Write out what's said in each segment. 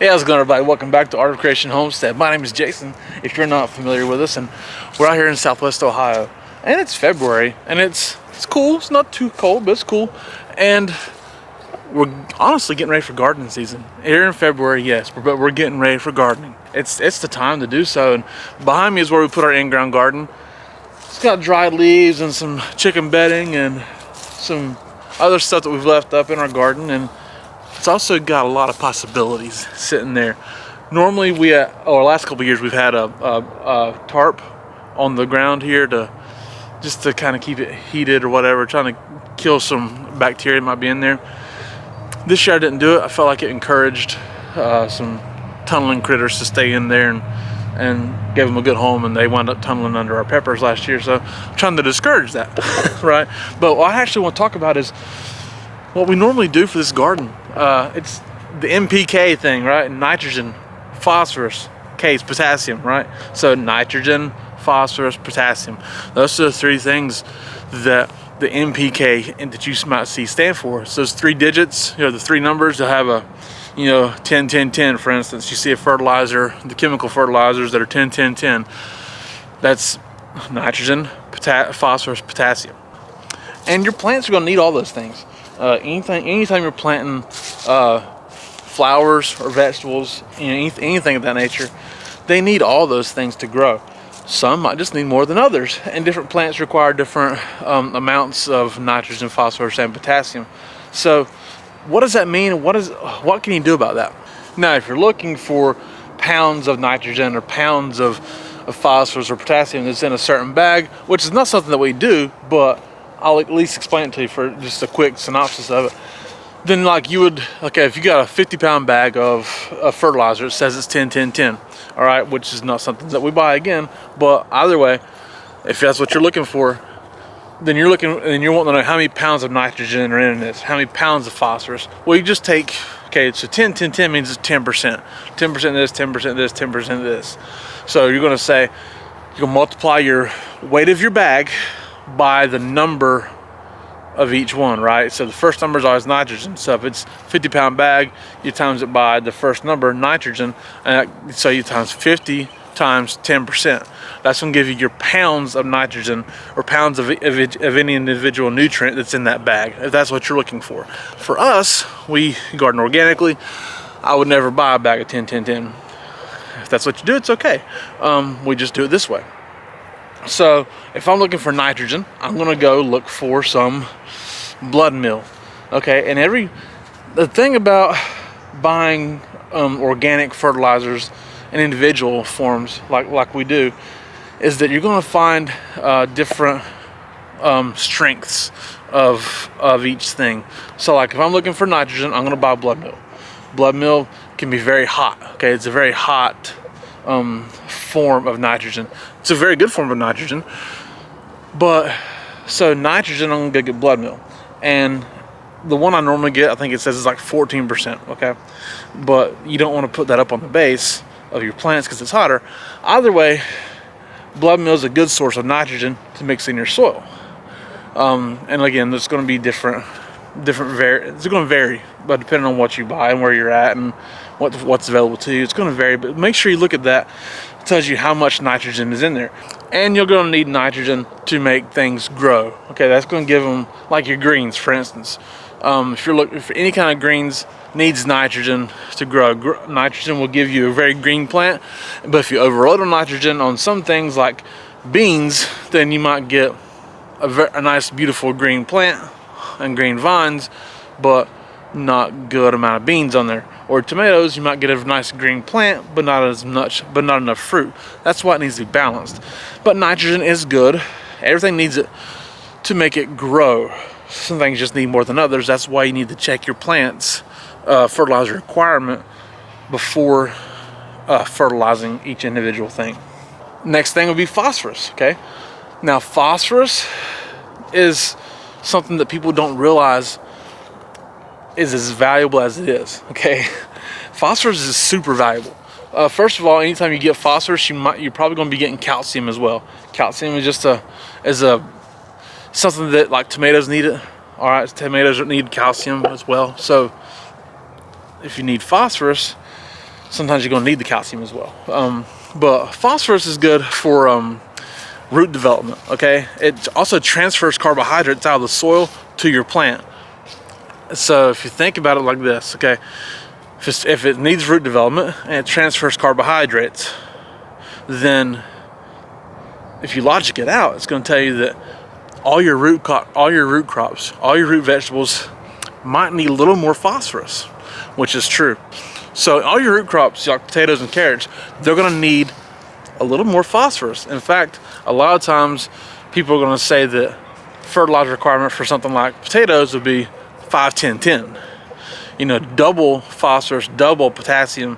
Hey, how's it going, everybody? Welcome back to Art of Creation Homestead. My name is Jason, if you're not familiar with us, and we're out here in Southwest Ohio. And it's February, and it's cool. It's not too cold, but it's cool. And we're honestly getting ready for gardening season. Here in February, yes, but we're getting ready for gardening. It's the time to do so. And behind me is where we put our in-ground garden. It's got dried leaves and some chicken bedding and some other stuff that we've left up in our garden, and it's also got a lot of possibilities sitting there. Normally last couple of years we've had a tarp on the ground here to kind of keep it heated or whatever, trying to kill some bacteria that might be in there. This year I didn't do it. I felt like it encouraged some tunneling critters to stay in there and gave them a good home, and they wound up tunneling under our peppers last year. So I'm trying to discourage that, right? But what I actually want to talk about is what we normally do for this garden. It's the NPK thing, right? Nitrogen, phosphorus, K is potassium, right? So nitrogen, phosphorus, potassium. Those are the three things that the NPK and that you might see stand for. So those three digits, the three numbers, they'll have a 10 10 10, for instance. You see a fertilizer, the chemical fertilizers that are 10 10 10. That's nitrogen, phosphorus, potassium. And your plants are going to need all those things. Anytime you're planting flowers or vegetables, anything of that nature, they need all those things to grow. Some might just need more than others, and different plants require different amounts of nitrogen, phosphorus, and potassium. So what does that mean? What can you do about that? Now, if you're looking for pounds of nitrogen or pounds of phosphorus or potassium that's in a certain bag, which is not something that we do, but I'll at least explain it to you for just a quick synopsis of it. Then if you got a 50-pound bag of fertilizer, it says it's 10 10 10, all right, which is not something that we buy again, but either way, if that's what you're looking for, then you're wanting to know how many pounds of nitrogen are in this, how many pounds of phosphorus. Well, you just take, so 10 10 10 means it's 10%. 10% of this, 10% of this, 10% of this. So you're going to multiply your weight of your bag by the number of each one, right? So the first number is always nitrogen. So if it's 50-pound bag, you times it by the first number, nitrogen, and so you times 50 times 10%. That's going to give you your pounds of nitrogen, or pounds of any individual nutrient that's in that bag, if that's what you're looking for. For us, we garden organically. I would never buy a bag of 10 10 10. If that's what you do, it's okay. We just do it this way. So if I'm looking for nitrogen, I'm going to go look for some blood meal. Okay, and the thing about buying organic fertilizers in individual forms like we do is that you're going to find different strengths of each thing. So like if I'm looking for nitrogen, I'm going to buy blood meal. Blood meal can be very hot. Okay, it's a very hot form of nitrogen. It's a very good form of nitrogen, but so nitrogen, I'm gonna go get blood meal, and the one I normally get, I think it says it's like 14%. Okay, but you don't want to put that up on the base of your plants because it's hotter. Either way, blood meal is a good source of nitrogen to mix in your soil, and again, it's going to be different. It's going to vary, but depending on what you buy and where you're at and what's available to you, it's going to vary. But make sure you look at that. It tells you how much nitrogen is in there, and you're going to need nitrogen to make things grow. Okay, that's going to give them, like your greens, for instance. If you're looking for any kind of greens, needs nitrogen to grow. Nitrogen will give you a very green plant, but if you overload on nitrogen on some things like beans, then you might get a nice, beautiful green plant and green vines, but not good amount of beans on there. Or tomatoes, you might get a nice green plant, but not enough fruit. That's why it needs to be balanced. But nitrogen is good. Everything needs it to make it grow. Some things just need more than others. That's why you need to check your plant's fertilizer requirement before fertilizing each individual thing. Next thing would be phosphorus. Okay, now phosphorus is something that people don't realize is as valuable as it is. Okay, phosphorus is super valuable. First of all, anytime you get phosphorus, you're probably going to be getting calcium as well. Calcium is just something that, like, tomatoes need it. All right, tomatoes need calcium as well. So if you need phosphorus, sometimes you're going to need the calcium as well. But phosphorus is good for root development, okay? It also transfers carbohydrates out of the soil to your plant. So if you think about it like this, okay, if it needs root development and it transfers carbohydrates, then if you logic it out, it's going to tell you that all your root crops, all your root vegetables might need a little more phosphorus, which is true. So all your root crops, like potatoes and carrots, they're going to need a little more phosphorus. In fact, a lot of times people are going to say that fertilizer requirement for something like potatoes would be 5, 10, 10. You know, double phosphorus, double potassium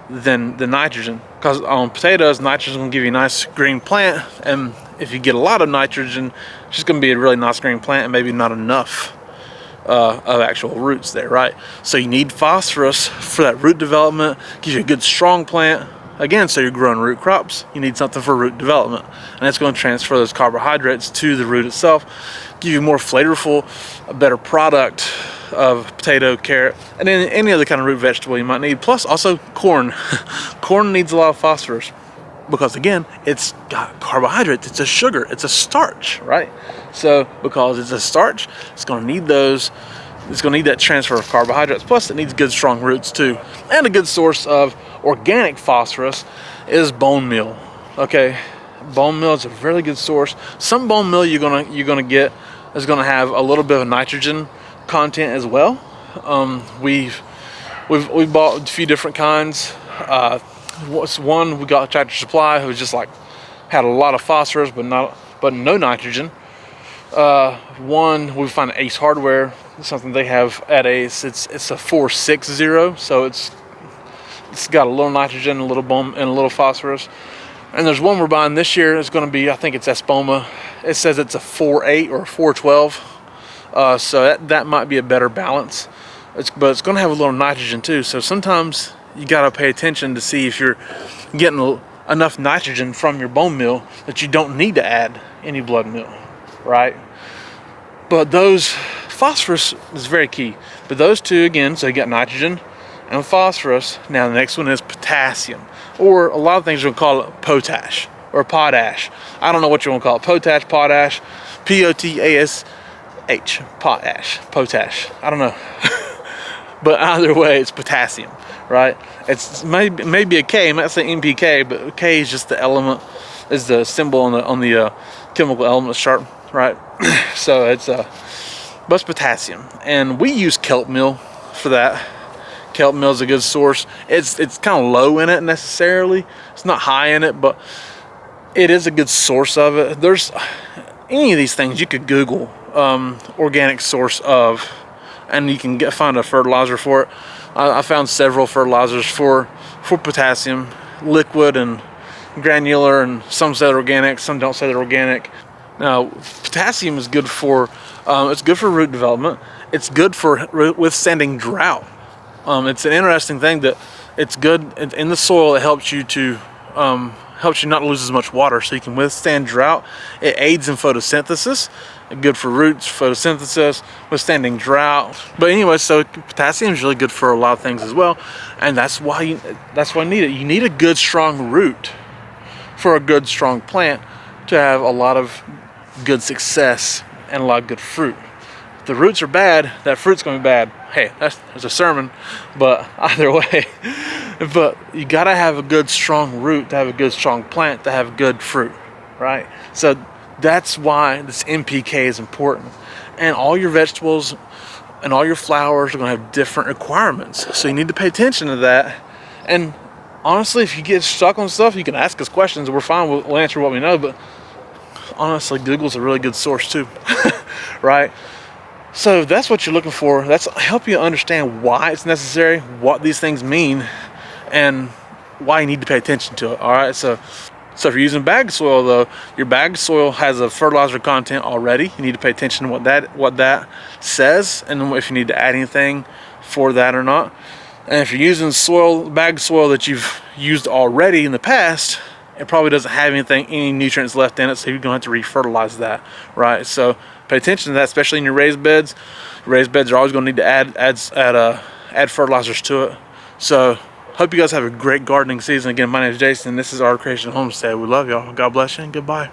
than the nitrogen. Because on potatoes, nitrogen will give you a nice green plant, and if you get a lot of nitrogen, it's just going to be a really nice green plant and maybe not enough of actual roots there, right? So you need phosphorus for that root development, gives you a good strong plant. Again, so you're growing root crops, you need something for root development, and it's going to transfer those carbohydrates to the root itself, give you more flavorful, a better product of potato, carrot, and then any other kind of root vegetable you might need. Plus also corn. Corn needs a lot of phosphorus because, again, it's got carbohydrates, it's a sugar, it's a starch, right? So because it's a starch, it's going to need those. It's going to need that transfer of carbohydrates. Plus, it needs good, strong roots too. And a good source of organic phosphorus is bone meal. Okay, bone meal is a really good source. Some bone meal you're gonna get is gonna have a little bit of nitrogen content as well. We've bought a few different kinds. One we got Tractor Supply, who was just like had a lot of phosphorus but no nitrogen. One we find at Ace Hardware, something they have at Ace. It's a 460, so it's got a little nitrogen, a little bone, and a little phosphorus. And there's one we're buying this year. It's going to be, I think it's Espoma. It says it's a 4.8 or 412. So that might be a better balance. But it's going to have a little nitrogen too. So sometimes you got to pay attention to see if you're getting enough nitrogen from your bone meal that you don't need to add any blood meal, right? But those phosphorus is very key. But those two, again, so you got nitrogen and phosphorus. Now the next one is potassium, or a lot of things we'll call it potash or potash. I don't know what you want to call it. Potash, potash, P-O-T-A-S-H, potash. I don't know. But either way, it's potassium, right? It's maybe a K. I might say NPK, but K is just the element, is the symbol on the chemical element chart, right? So it's but it's potassium, and we use kelp meal for that. Kelp meal is a good source. It's kind of low in it necessarily. It's not high in it, but it is a good source of it. There's any of these things you could Google organic source of, and you can find a fertilizer for it. I found several fertilizers for potassium, liquid and granular, and some say they're organic, some don't say they're organic. Now, potassium is good for it's good for root development. It's good for withstanding drought. It's an interesting thing that it's good in the soil. It helps you not lose as much water, so you can withstand drought. It aids in photosynthesis. Good for roots, photosynthesis, withstanding drought. But anyway, so potassium is really good for a lot of things as well, and that's why you need it. You need a good, strong root for a good, strong plant to have a lot of good success and a lot of good fruit. If the roots are bad, that fruit's going to be bad. Hey, that's a sermon, but either way. But you got to have a good, strong root to have a good, strong plant to have good fruit, right? So that's why this NPK is important. And all your vegetables and all your flowers are going to have different requirements. So you need to pay attention to that. And honestly, if you get stuck on stuff, you can ask us questions. We're fine. We'll answer what we know. But honestly, Google's a really good source too, right? So that's what you're looking for. That's help you understand why it's necessary, what these things mean, and why you need to pay attention to it. All right. So if you're using bagged soil, though, your bagged soil has a fertilizer content already. You need to pay attention to what that says, and if you need to add anything for that or not. And if you're using bagged soil that you've used already in the past, it probably doesn't have any nutrients left in it, so you're going to have to refertilize that, right? So pay attention to that, especially in your raised beds. Raised beds are always going to need to add fertilizers to it. So Hope you guys have a great gardening season. Again, my name is Jason. This is Our Creation Homestead. We love y'all. God bless you and goodbye.